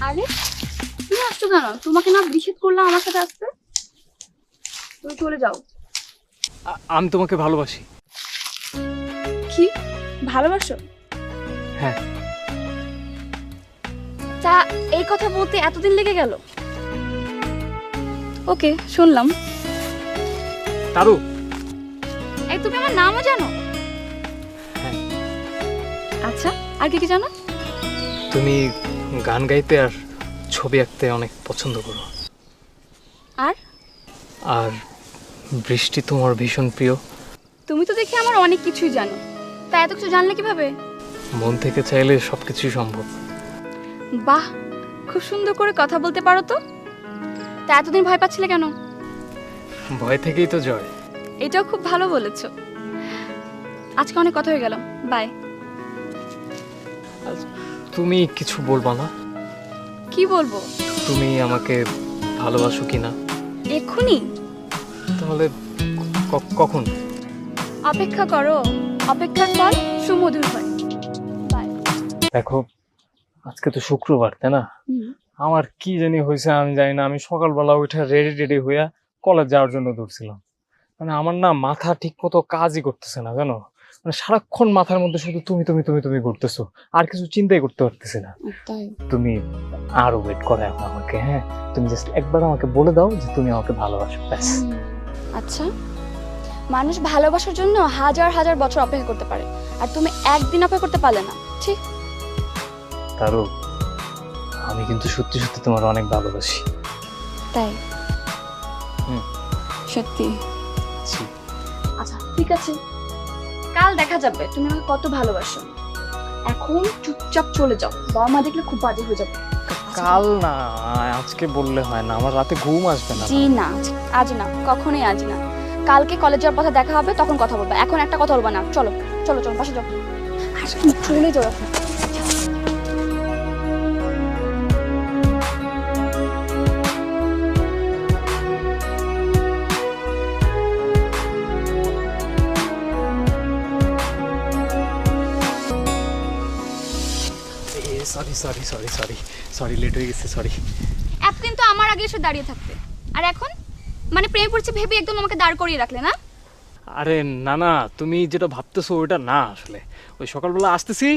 আরে তুমি আসছো কেন? তোমাকে না নিষেধ করলাম আমার সাথে আসতে? তুমি চলে যাও। আমি তোমাকে ভালোবাসি। কি ভালোবাসো? হ্যাঁ। তা এই কথা বলতে এতদিন লেগে গেল? ওকে, শুনলাম। তারু। এই তুমি আমার নামও জানো? হ্যাঁ। আচ্ছা, আর কি কি জানো? তুমি গান গাইতে আর ছবি আঁকতে অনেক পছন্দ করো। আর আর বৃষ্টি তোমার ভীষণ প্রিয়। তুমি তো দেখি আমার অনেক কিছুই জানো, তা এত কিছু জানলে কিভাবে? মন থেকে চাইলে সবকিছুই সম্ভব। বাহ, খুব সুন্দর করে কথা বলতে পারো তো। তা এতদিন ভয় পাচ্ছিলে কেন? ভয় থেকেই তো জয়। এটাও খুব ভালো বলেছো। আজকে অনেক কথা হয়ে গেল, বাই। তুমি কিছু বলবা না? কি বলবো? তুমি আমাকে ভালোবাসো কিনা? এক্ষুনি? তাহলে কখন? অপেক্ষা করো, অপেক্ষার ফল সুমধুর হয়। বাই। দেখো, আজকে তো শুক্রবার, তাই না? আমার কি জানি হয়েছে, আমি জানি না। আমি সকালবেলা উঠে রেডি হইয়া কলেজ যাওয়ার জন্য দৌড়ছিলাম। মানে আমার না মাথা ঠিক মতো কাজই করতেছে না, জানো? মানে সারাক্ষণ মাথার মধ্যে শুধু তুমি তুমি তুমি তুমি করতেছো, আর কিছু চিন্তাই করতে পারতেছি না। তাই? তুমি আরো ওয়েট করাও না আমাকে, হ্যাঁ? তুমি জাস্ট একবার আমাকে বলে দাও যে তুমি আমাকে ভালোবাসো, ব্যাস। আচ্ছা, মানুষ ভালোবাসার জন্য হাজার হাজার বছর অপেক্ষা করতে পারে, আর তুমি একদিন অপেক্ষা করতে পারলে না। ঠিক? তারও আমি কিন্তু সত্যি সত্যি তোমার অনেক ভালোবাসি। তাই? হুম। সত্যি? জি। আচ্ছা ঠিক আছে, কাল দেখা যাবে তুমি আমাকে কত ভালোবাসো। এখন চুপচাপ চলে যাও, বাবা মা দেখলে খুব বাজে হয়ে যাবে। কাল না, আজকে বললে হয় না? আমার রাতে ঘুম আসবে না। জি না, আজ না, কখনোই আজ না। কালকে কলেজ যাওয়ার কথা দেখা হবে, তখন কথা বলবা। এখন একটা কথা বলবা না। চলো চলো চলো, বাসা যাও। আর তুমি চলে যাও এখন। Sorry sorry sorry sorry sorry, late হয়ে গেছে, সরি। এতদিন তো আমার আগে এসে দাঁড়িয়ে থাকতে, আর এখন মানে প্রেম করছে ভেবে একদম আমাকে দাঁড় করিয়ে রাখলে না? আরে না না, তুমি যেটা ভাবতেছো ওইটা না। আসলে ওই সকালবেলা আসতেছি,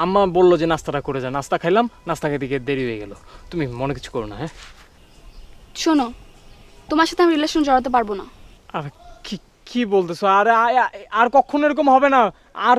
আম্মা বললো যে নাস্তাটা করে যা। নাস্তা খাইলাম, নাস্তা খেতে গিয়ে দেরি হয়ে গেল। তুমি মনে কিছু করো না, হ্যাঁ? শোনো, তোমার সাথে আমি রিলেশন জড়াতে পারবো না। আর কি কি বলতেছো? আরে আর কখনো এরকম হবে না। আর